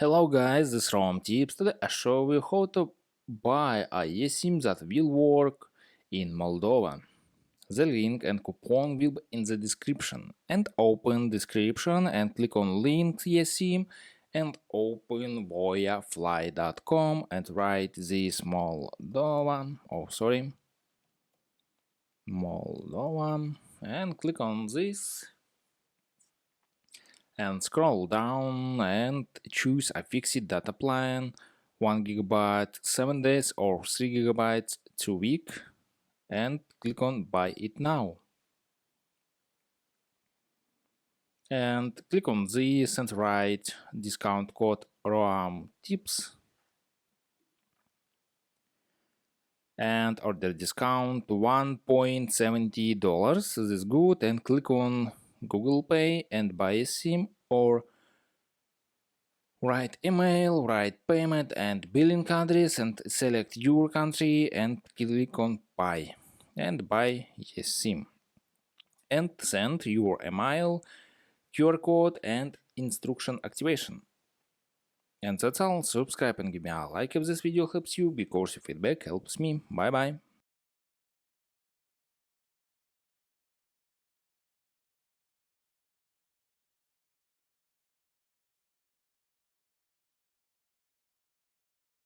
Hello guys, this is Rom Tips. Today I show you how to buy a eSIM that will work in Moldova. The link and coupon will be in the description. And open description and click on link eSIM and open voyafly.com and write this Moldova and click on this and scroll down and choose a fixed data plan 1 GB 7 days or 3 GB 2 week and click on buy it now and click on this and write discount code ROAM tips and order discount $1.70. This is good, and click on Google Pay and buy a SIM or write email, write payment and billing address and select your country and click on buy and buy eSIM and send your email, QR code and instruction activation. And that's all. Subscribe and give me a like if this video helps you, because your feedback helps me. Bye bye.